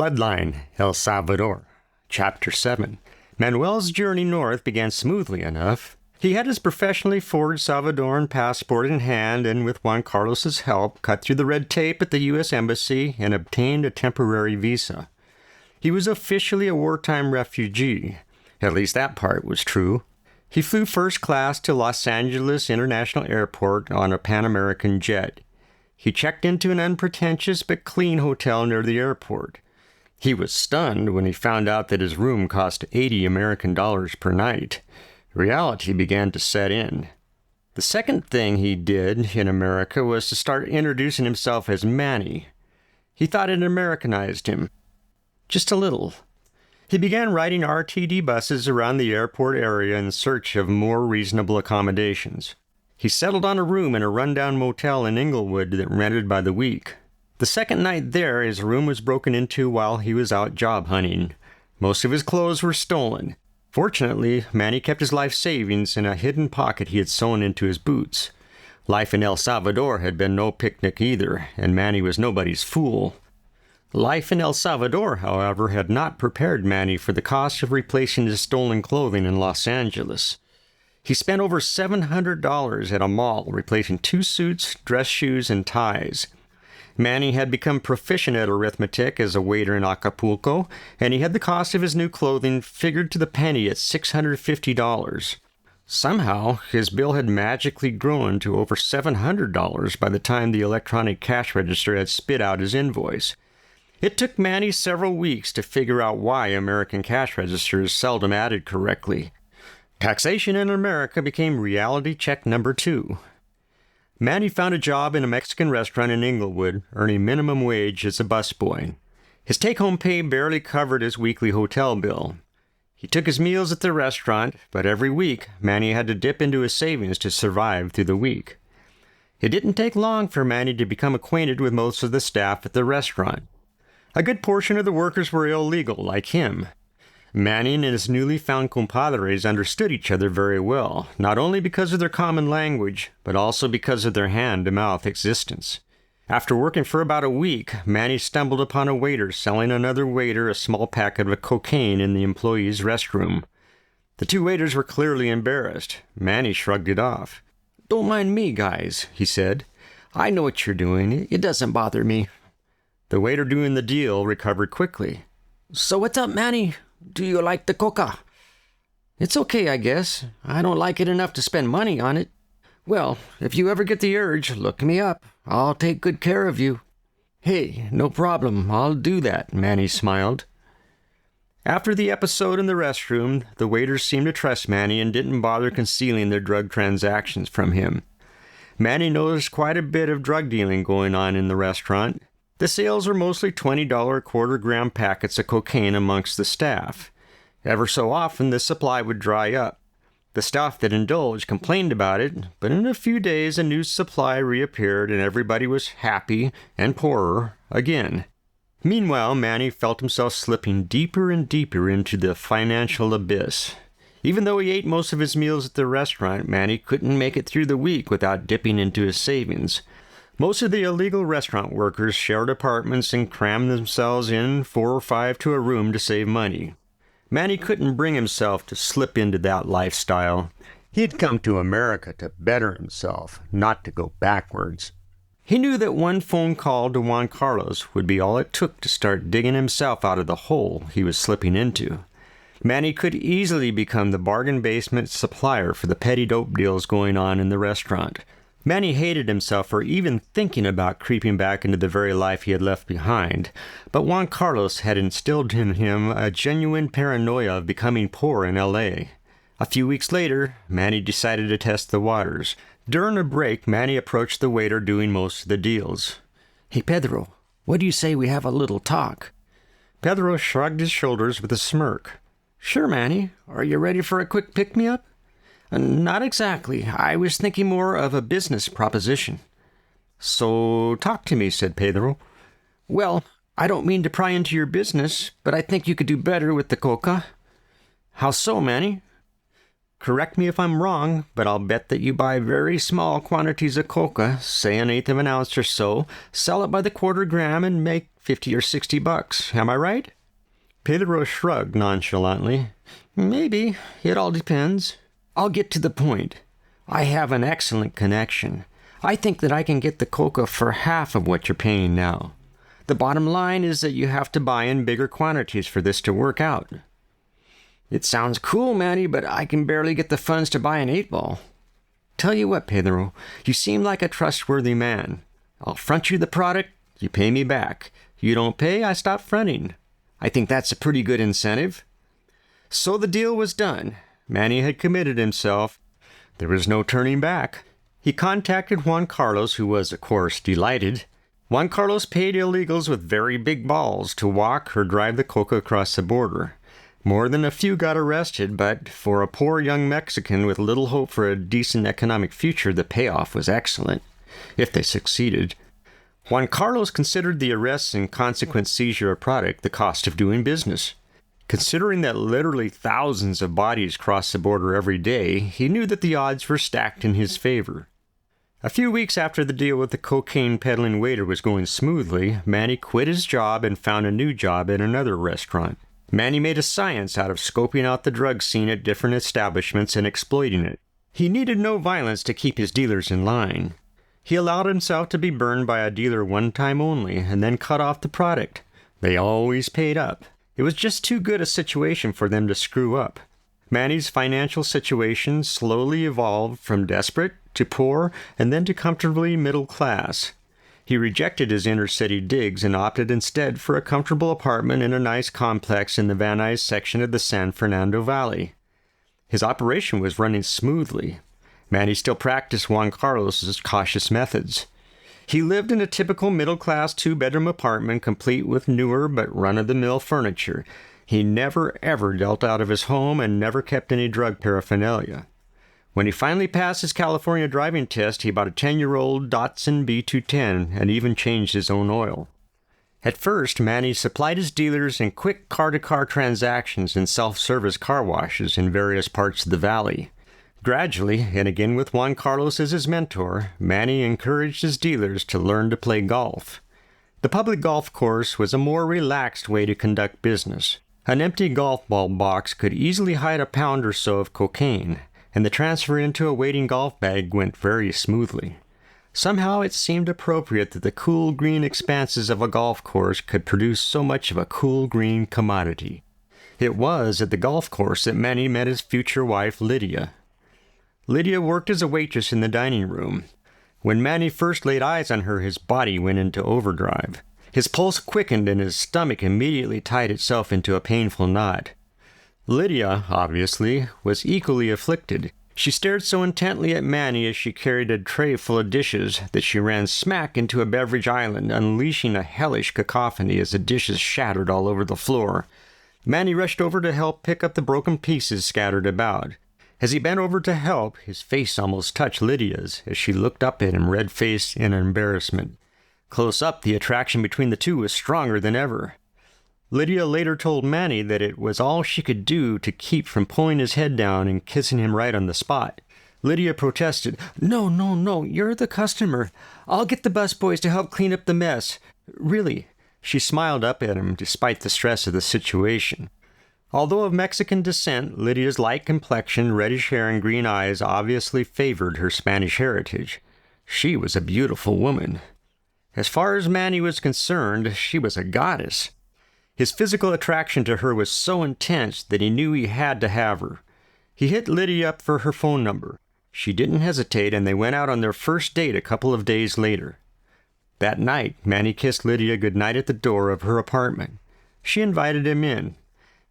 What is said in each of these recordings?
Bloodline El Salvador, Chapter 7. Manuel's journey north began smoothly enough. He had his professionally forged Salvadoran passport in hand and, with Juan Carlos's help, cut through the red tape at the U.S. Embassy and obtained a temporary visa. He was officially a wartime refugee. At least that part was true. He flew first class to Los Angeles International Airport on a Pan American jet. He checked into an unpretentious but clean hotel near the airport. He was stunned when he found out that his room cost $80 American per night. Reality began to set in. The second thing he did in America was to start introducing himself as Manny. He thought it Americanized him. Just a little. He began riding RTD buses around the airport area in search of more reasonable accommodations. He settled on a room in a rundown motel in Inglewood that rented by the week. The second night there, his room was broken into while he was out job hunting. Most of his clothes were stolen. Fortunately, Manny kept his life savings in a hidden pocket he had sewn into his boots. Life in El Salvador had been no picnic either, and Manny was nobody's fool. Life in El Salvador, however, had not prepared Manny for the cost of replacing his stolen clothing in Los Angeles. He spent over $700 at a mall replacing 2 suits, dress shoes, and ties. Manny had become proficient at arithmetic as a waiter in Acapulco, and he had the cost of his new clothing figured to the penny at $650. Somehow, his bill had magically grown to over $700 by the time the electronic cash register had spit out his invoice. It took Manny several weeks to figure out why American cash registers seldom added correctly. Taxation in America became reality check number 2. Manny found a job in a Mexican restaurant in Inglewood, earning minimum wage as a busboy. His take-home pay barely covered his weekly hotel bill. He took his meals at the restaurant, but every week, Manny had to dip into his savings to survive through the week. It didn't take long for Manny to become acquainted with most of the staff at the restaurant. A good portion of the workers were illegal, like him. Manny and his newly found compadres understood each other very well, not only because of their common language, but also because of their hand-to-mouth existence. After working for about a week, Manny stumbled upon a waiter selling another waiter a small packet of cocaine in the employee's restroom. The 2 waiters were clearly embarrassed. Manny shrugged it off. "Don't mind me, guys," he said. "I know what you're doing. It doesn't bother me." The waiter doing the deal recovered quickly. "So what's up, Manny? Do you like the coca?" "It's okay, I guess. I don't like it enough to spend money on it." "Well, if you ever get the urge, look me up. I'll take good care of you." "Hey, no problem. I'll do that," Manny smiled. After the episode in the restroom, the waiters seemed to trust Manny and didn't bother concealing their drug transactions from him. Manny noticed quite a bit of drug dealing going on in the restaurant. The sales were mostly $20 quarter-gram packets of cocaine amongst the staff. Ever so often, the supply would dry up. The staff that indulged complained about it, but in a few days a new supply reappeared and everybody was happy and poorer again. Meanwhile, Manny felt himself slipping deeper and deeper into the financial abyss. Even though he ate most of his meals at the restaurant, Manny couldn't make it through the week without dipping into his savings. Most of the illegal restaurant workers shared apartments and crammed themselves in 4 or 5 to a room to save money. Manny couldn't bring himself to slip into that lifestyle. He had come to America to better himself, not to go backwards. He knew that one phone call to Juan Carlos would be all it took to start digging himself out of the hole he was slipping into. Manny could easily become the bargain basement supplier for the petty dope deals going on in the restaurant. Manny hated himself for even thinking about creeping back into the very life he had left behind, but Juan Carlos had instilled in him a genuine paranoia of becoming poor in L.A. A few weeks later, Manny decided to test the waters. During a break, Manny approached the waiter doing most of the deals. "Hey, Pedro, what do you say we have a little talk?" Pedro shrugged his shoulders with a smirk. "Sure, Manny. Are you ready for a quick pick-me-up?" "Not exactly. I was thinking more of a business proposition." "So talk to me," said Pedro. "Well, I don't mean to pry into your business, but I think you could do better with the coca." "How so, Manny?" "Correct me if I'm wrong, but I'll bet that you buy very small quantities of coca, say 1/8 of an ounce or so, sell it by the quarter gram and make $50 or $60. Am I right?" Pedro shrugged nonchalantly. "Maybe. It all depends. I'll get to the point. I have an excellent connection. I think that I can get the coca for half of what you're paying now. The bottom line is that you have to buy in bigger quantities for this to work out." "It sounds cool, Manny, but I can barely get the funds to buy an 8-ball. Tell you what, Pedro, you seem like a trustworthy man. I'll front you the product, you pay me back. You don't pay, I stop fronting. I think that's a pretty good incentive." So the deal was done. Manny had committed himself. There was no turning back. He contacted Juan Carlos, who was, of course, delighted. Juan Carlos paid illegals with very big balls to walk or drive the coca across the border. More than a few got arrested, but for a poor young Mexican with little hope for a decent economic future, the payoff was excellent, if they succeeded. Juan Carlos considered the arrests and consequent seizure of product the cost of doing business. Considering that literally thousands of bodies cross the border every day, he knew that the odds were stacked in his favor. A few weeks after the deal with the cocaine peddling waiter was going smoothly, Manny quit his job and found a new job at another restaurant. Manny made a science out of scoping out the drug scene at different establishments and exploiting it. He needed no violence to keep his dealers in line. He allowed himself to be burned by a dealer one time only and then cut off the product. They always paid up. It was just too good a situation for them to screw up. Manny's financial situation slowly evolved from desperate to poor and then to comfortably middle class. He rejected his inner-city digs and opted instead for a comfortable apartment in a nice complex in the Van Nuys section of the San Fernando Valley. His operation was running smoothly. Manny still practiced Juan Carlos's cautious methods. He lived in a typical middle-class 2-bedroom apartment complete with newer but run-of-the-mill furniture. He never ever dealt out of his home and never kept any drug paraphernalia. When he finally passed his California driving test, he bought a 10-year-old Datsun B210 and even changed his own oil. At first, Manny supplied his dealers in quick car-to-car transactions in self-service car washes in various parts of the valley. Gradually, and again with Juan Carlos as his mentor, Manny encouraged his dealers to learn to play golf. The public golf course was a more relaxed way to conduct business. An empty golf ball box could easily hide a pound or so of cocaine, and the transfer into a waiting golf bag went very smoothly. Somehow it seemed appropriate that the cool green expanses of a golf course could produce so much of a cool green commodity. It was at the golf course that Manny met his future wife, Lydia. Lydia worked as a waitress in the dining room. When Manny first laid eyes on her, his body went into overdrive. His pulse quickened and his stomach immediately tied itself into a painful knot. Lydia, obviously, was equally afflicted. She stared so intently at Manny as she carried a tray full of dishes that she ran smack into a beverage island, unleashing a hellish cacophony as the dishes shattered all over the floor. Manny rushed over to help pick up the broken pieces scattered about. As he bent over to help, his face almost touched Lydia's as she looked up at him red-faced in embarrassment. Close up, the attraction between the two was stronger than ever. Lydia later told Manny that it was all she could do to keep from pulling his head down and kissing him right on the spot. Lydia protested, No, you're the customer. I'll get the busboys to help clean up the mess. Really." She smiled up at him despite the stress of the situation. Although of Mexican descent, Lydia's light complexion, reddish hair, and green eyes obviously favored her Spanish heritage. She was a beautiful woman. As far as Manny was concerned, she was a goddess. His physical attraction to her was so intense that he knew he had to have her. He hit Lydia up for her phone number. She didn't hesitate, and they went out on their first date a couple of days later. That night, Manny kissed Lydia goodnight at the door of her apartment. She invited him in.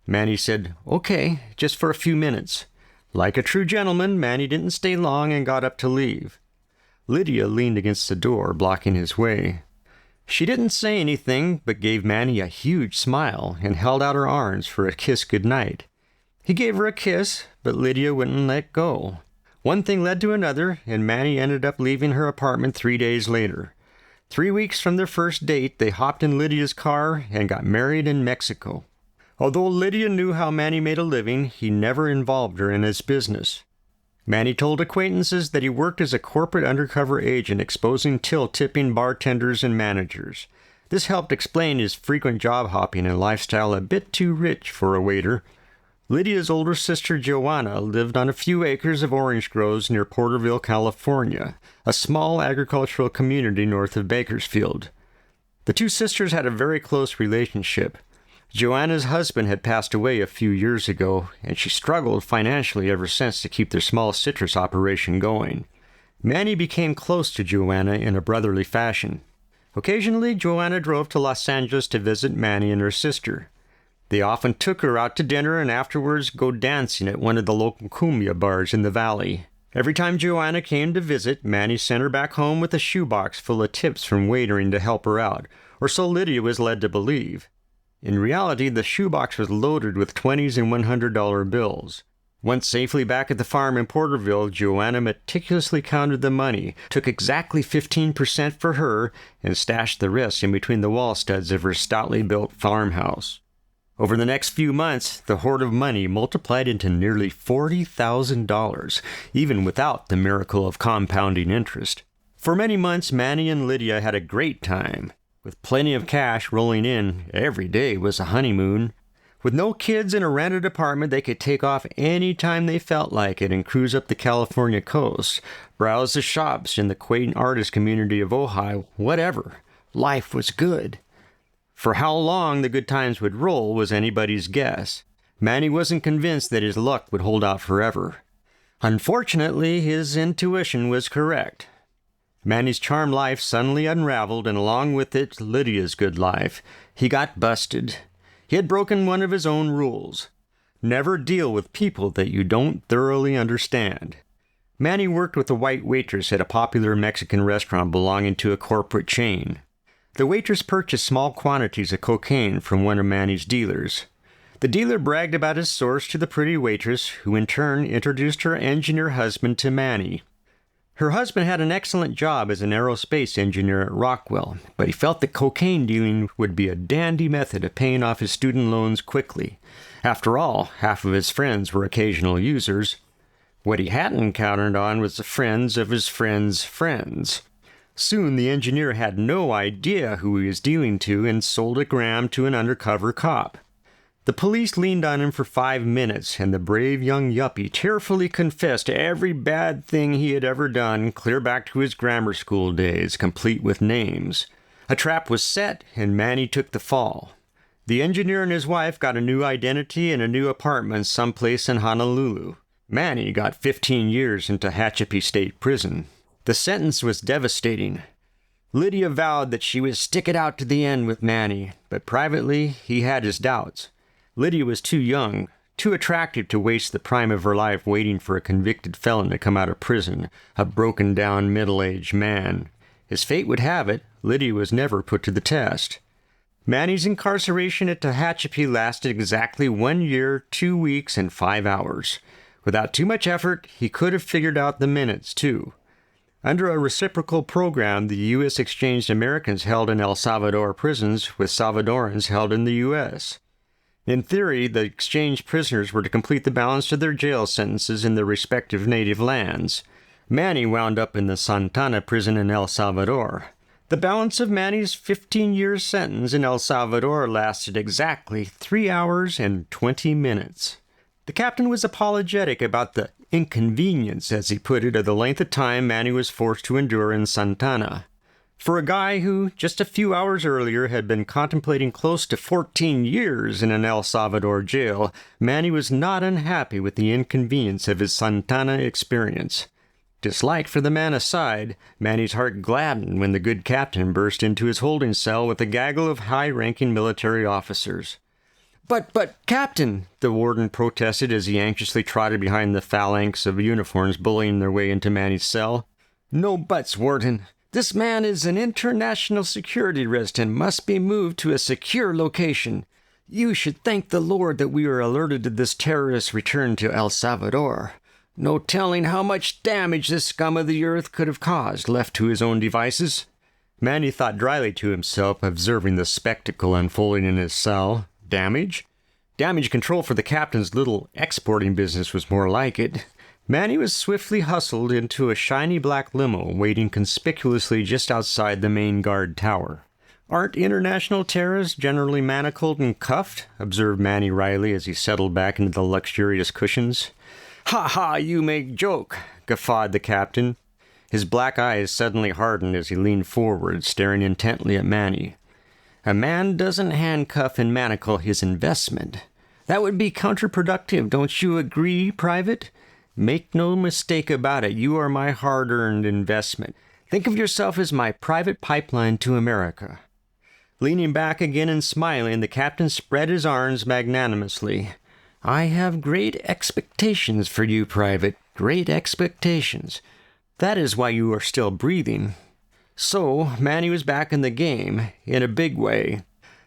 Manny said, "Okay, just for a few minutes." Like a true gentleman, Manny didn't stay long and got up to leave. Lydia leaned against the door, blocking his way. She didn't say anything, but gave Manny a huge smile and held out her arms for a kiss goodnight. He gave her a kiss, but Lydia wouldn't let go. One thing led to another, and Manny ended up leaving her apartment 3 days later. 3 weeks from their first date, they hopped in Lydia's car and got married in Mexico. Although Lydia knew how Manny made a living, he never involved her in his business. Manny told acquaintances that he worked as a corporate undercover agent exposing till tipping bartenders and managers. This helped explain his frequent job hopping and lifestyle a bit too rich for a waiter. Lydia's older sister Joanna lived on a few acres of orange groves near Porterville, California, a small agricultural community north of Bakersfield. The two sisters had a very close relationship. Joanna's husband had passed away a few years ago, and she struggled financially ever since to keep their small citrus operation going. Manny became close to Joanna in a brotherly fashion. Occasionally, Joanna drove to Los Angeles to visit Manny and her sister. They often took her out to dinner and afterwards go dancing at one of the local cumbia bars in the valley. Every time Joanna came to visit, Manny sent her back home with a shoebox full of tips from waitering to help her out, or so Lydia was led to believe. In reality, the shoebox was loaded with $20s and $100 bills. Once safely back at the farm in Porterville, Joanna meticulously counted the money, took exactly 15% for her, and stashed the rest in between the wall studs of her stoutly built farmhouse. Over the next few months, the hoard of money multiplied into nearly $40,000, even without the miracle of compounding interest. For many months, Manny and Lydia had a great time. With plenty of cash rolling in, every day was a honeymoon. With no kids in a rented apartment, they could take off any time they felt like it and cruise up the California coast, browse the shops in the quaint artist community of Ojai, whatever. Life was good. For how long the good times would roll was anybody's guess. Manny wasn't convinced that his luck would hold out forever. Unfortunately, his intuition was correct. Manny's charmed life suddenly unraveled, and along with it, Lydia's good life. He got busted. He had broken one of his own rules. Never deal with people that you don't thoroughly understand. Manny worked with a white waitress at a popular Mexican restaurant belonging to a corporate chain. The waitress purchased small quantities of cocaine from one of Manny's dealers. The dealer bragged about his source to the pretty waitress, who in turn introduced her engineer husband to Manny. Her husband had an excellent job as an aerospace engineer at Rockwell, but he felt that cocaine dealing would be a dandy method of paying off his student loans quickly. After all, half of his friends were occasional users. What he hadn't counted on was the friends of his friends' friends. Soon the engineer had no idea who he was dealing to and sold a gram to an undercover cop. The police leaned on him for 5 minutes, and the brave young yuppie tearfully confessed to every bad thing he had ever done, clear back to his grammar school days, complete with names. A trap was set, and Manny took the fall. The engineer and his wife got a new identity and a new apartment someplace in Honolulu. Manny got 15 years into Tehachapi State Prison. The sentence was devastating. Lydia vowed that she would stick it out to the end with Manny, but privately he had his doubts. Lydia was too young, too attractive to waste the prime of her life waiting for a convicted felon to come out of prison, a broken-down middle-aged man. As fate would have it, Lydia was never put to the test. Manny's incarceration at Tehachapi lasted exactly 1 year, 2 weeks, and 5 hours. Without too much effort, he could have figured out the minutes, too. Under a reciprocal program, the U.S. exchanged Americans held in El Salvador prisons with Salvadorans held in the U.S. In theory, the exchanged prisoners were to complete the balance of their jail sentences in their respective native lands. Manny wound up in the Santana prison in El Salvador. The balance of Manny's 15-year sentence in El Salvador lasted exactly 3 hours and 20 minutes. The captain was apologetic about the inconvenience, as he put it, of the length of time Manny was forced to endure in Santana. For a guy who, just a few hours earlier, had been contemplating close to 14 years in an El Salvador jail, Manny was not unhappy with the inconvenience of his Santana experience. Dislike for the man aside, Manny's heart gladdened when the good captain burst into his holding cell with a gaggle of high-ranking military officers. But, Captain," the warden protested as he anxiously trotted behind the phalanx of uniforms bullying their way into Manny's cell. "No buts, Warden. This man is an international security risk and must be moved to a secure location. You should thank the Lord that we were alerted to this terrorist's return to El Salvador. No telling how much damage this scum of the earth could have caused, left to his own devices." Manny thought dryly to himself, observing the spectacle unfolding in his cell. Damage? Damage control for the captain's little exporting business was more like it. Manny was swiftly hustled into a shiny black limo waiting conspicuously just outside the main guard tower. Aren't international terrorists generally manacled and cuffed? Observed Manny wryly as he settled back into the luxurious cushions. Ha ha, you make joke, guffawed the captain. His black eyes suddenly hardened as he leaned forward, staring intently at Manny. A man doesn't handcuff and manacle his investment. That would be counterproductive, don't you agree, Private? Make no mistake about it, you are my hard-earned investment. Think of yourself as my private pipeline to America. Leaning back again and smiling, the captain spread his arms magnanimously. I have great expectations for you, Private. Great expectations. That is why you are still breathing. So, Manny was back in the game, in a big way.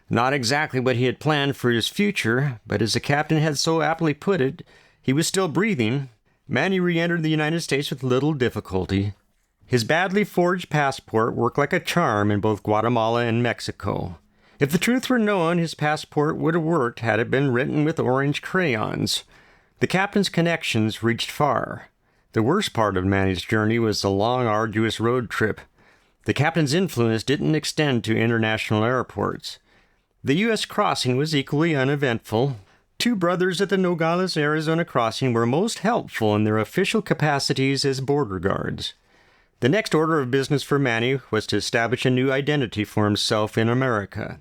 Not exactly what he had planned for his future, but as the captain had so aptly put it, he was still breathing. Manny re-entered the United States with little difficulty. His badly forged passport worked like a charm in both Guatemala and Mexico. If the truth were known, his passport would have worked had it been written with orange crayons. The captain's connections reached far. The worst part of Manny's journey was the long, arduous road trip. The captain's influence didn't extend to international airports. The U.S. crossing was equally uneventful. Two brothers at the Nogales, Arizona crossing were most helpful in their official capacities as border guards. The next order of business for Manny was to establish a new identity for himself in America.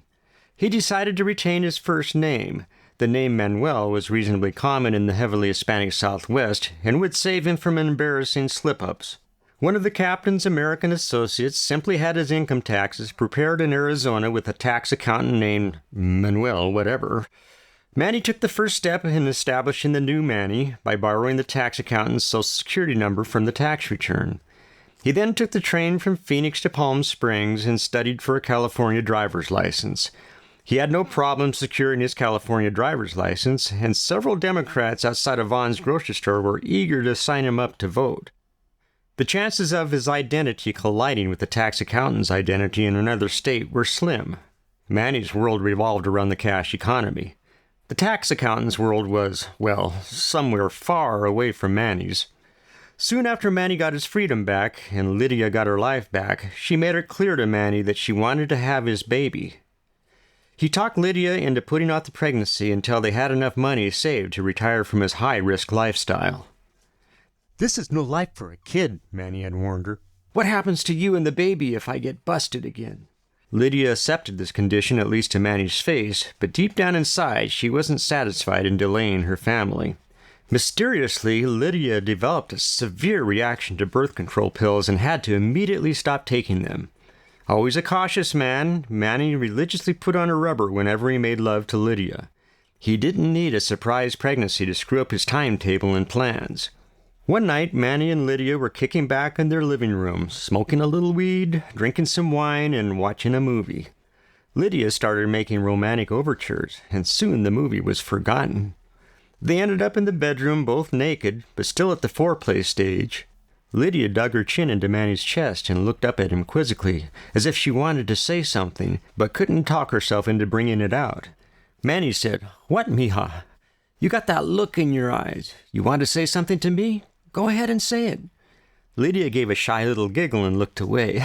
He decided to retain his first name. The name Manuel was reasonably common in the heavily Hispanic Southwest and would save him from embarrassing slip-ups. One of the captain's American associates simply had his income taxes prepared in Arizona with a tax accountant named Manuel whatever. Manny took the first step in establishing the new Manny by borrowing the tax accountant's social security number from the tax return. He then took the train from Phoenix to Palm Springs and studied for a California driver's license. He had no problem securing his California driver's license, and several Democrats outside of Vaughn's grocery store were eager to sign him up to vote. The chances of his identity colliding with the tax accountant's identity in another state were slim. Manny's world revolved around the cash economy. The tax accountant's world was, well, somewhere far away from Manny's. Soon after Manny got his freedom back and Lydia got her life back, she made it clear to Manny that she wanted to have his baby. He talked Lydia into putting off the pregnancy until they had enough money saved to retire from his high-risk lifestyle. This is no life for a kid, Manny had warned her. What happens to you and the baby if I get busted again? Lydia accepted this condition, at least to Manny's face, but deep down inside she wasn't satisfied in delaying her family. Mysteriously, Lydia developed a severe reaction to birth control pills and had to immediately stop taking them. Always a cautious man, Manny religiously put on a rubber whenever he made love to Lydia. He didn't need a surprise pregnancy to screw up his timetable and plans. One night, Manny and Lydia were kicking back in their living room, smoking a little weed, drinking some wine, and watching a movie. Lydia started making romantic overtures, and soon the movie was forgotten. They ended up in the bedroom, both naked, but still at the foreplay stage. Lydia dug her chin into Manny's chest and looked up at him quizzically, as if she wanted to say something, but couldn't talk herself into bringing it out. Manny said, "What, mija? You got that look in your eyes. You want to say something to me? Go ahead and say it." Lydia gave a shy little giggle and looked away.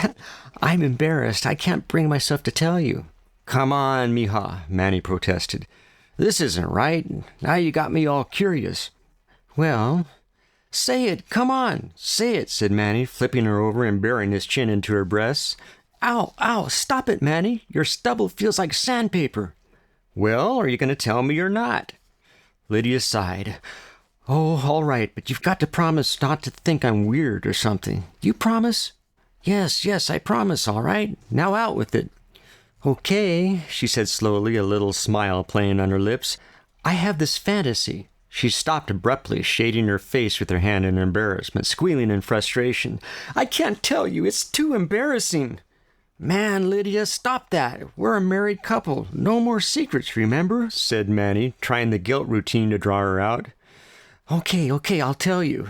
"I'm embarrassed. I can't bring myself to tell you." "Come on, mija," Manny protested. "This isn't right. Now you got me all curious." "Well, say it. Come on. Say it," said Manny, flipping her over and burying his chin into her breasts. "Ow, ow, stop it, Manny. Your stubble feels like sandpaper." "Well, are you going to tell me or not?" Lydia sighed. "Oh, all right, but you've got to promise not to think I'm weird or something. You promise?" Yes, I promise, all right. Now out with it." "Okay," she said slowly, a little smile playing on her lips. "I have this fantasy." She stopped abruptly, shading her face with her hand in embarrassment, squealing in frustration. "I can't tell you. It's too embarrassing." "Man, Lydia, stop that. We're a married couple. No more secrets, remember?" said Manny, trying the guilt routine to draw her out. Okay, I'll tell you.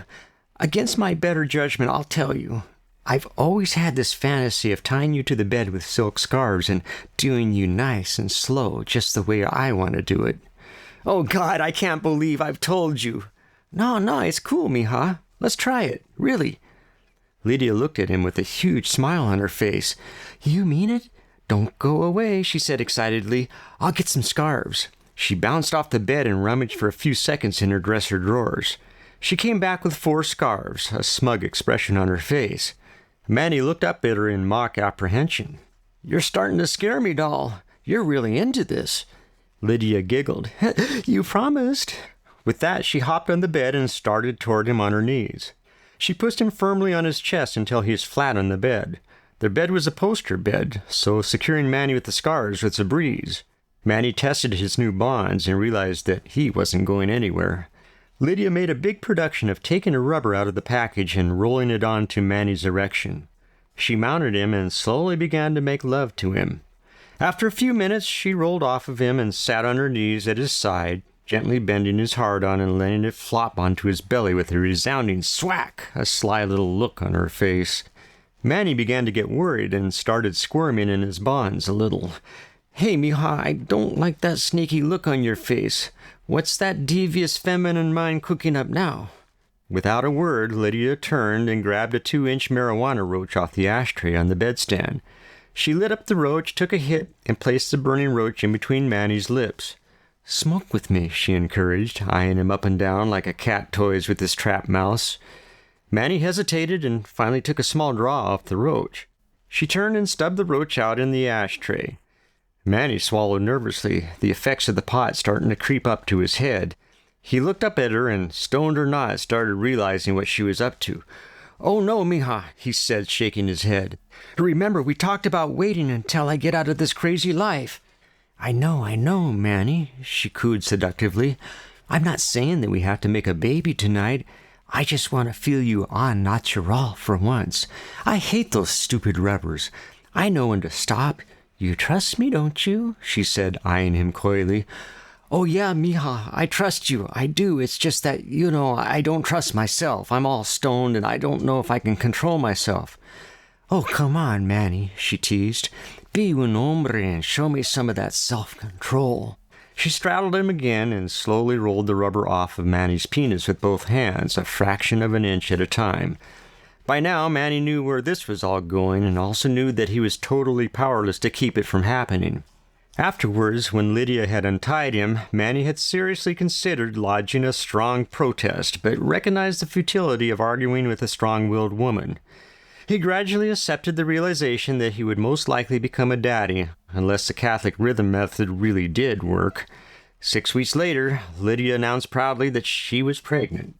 Against my better judgment, I'll tell you. I've always had this fantasy of tying you to the bed with silk scarves and doing you nice and slow, just the way I want to do it." "Oh, God, I can't believe I've told you." No, it's cool, mija. Let's try it, really." Lydia looked at him with a huge smile on her face. "You mean it? "Don't go away," she said excitedly. "I'll get some scarves." She bounced off the bed and rummaged for a few seconds in her dresser drawers. She came back with 4 scarves, a smug expression on her face. Manny looked up at her in mock apprehension. "You're starting to scare me, doll. You're really into this." Lydia giggled. "You promised." With that, she hopped on the bed and started toward him on her knees. She pushed him firmly on his chest until he was flat on the bed. Their bed was a poster bed, so securing Manny with the scarves was a breeze. Manny tested his new bonds and realized that he wasn't going anywhere. Lydia made a big production of taking a rubber out of the package and rolling it onto Manny's erection. She mounted him and slowly began to make love to him. After a few minutes, she rolled off of him and sat on her knees at his side, gently bending his hard-on and letting it flop onto his belly with a resounding swack, a sly little look on her face. Manny began to get worried and started squirming in his bonds a little. "Hey, mija, I don't like that sneaky look on your face. What's that devious feminine mind cooking up now?" Without a word, Lydia turned and grabbed a 2-inch marijuana roach off the ashtray on the bedstand. She lit up the roach, took a hit, and placed the burning roach in between Manny's lips. "Smoke with me," she encouraged, eyeing him up and down like a cat toys with his trapped mouse. Manny hesitated and finally took a small draw off the roach. She turned and stubbed the roach out in the ashtray. Manny swallowed nervously, the effects of the pot starting to creep up to his head. He looked up at her and, stoned or not, started realizing what she was up to. "Oh no, mija," he said, shaking his head. "Remember, we talked about waiting until I get out of this crazy life." I know, Manny," she cooed seductively. "I'm not saying that we have to make a baby tonight. I just want to feel you en natural for once. I hate those stupid rubbers. I know when to stop. You trust me, don't you?" she said, eyeing him coyly. "Oh yeah, mija, I trust you. I do. It's just that, I don't trust myself. I'm all stoned and I don't know if I can control myself." "Oh, come on, Manny," she teased. "Be un hombre and show me some of that self-control." She straddled him again and slowly rolled the rubber off of Manny's penis with both hands, a fraction of an inch at a time. By now, Manny knew where this was all going and also knew that he was totally powerless to keep it from happening. Afterwards, when Lydia had untied him, Manny had seriously considered lodging a strong protest, but recognized the futility of arguing with a strong-willed woman. He gradually accepted the realization that he would most likely become a daddy, unless the Catholic rhythm method really did work. 6 weeks later, Lydia announced proudly that she was pregnant.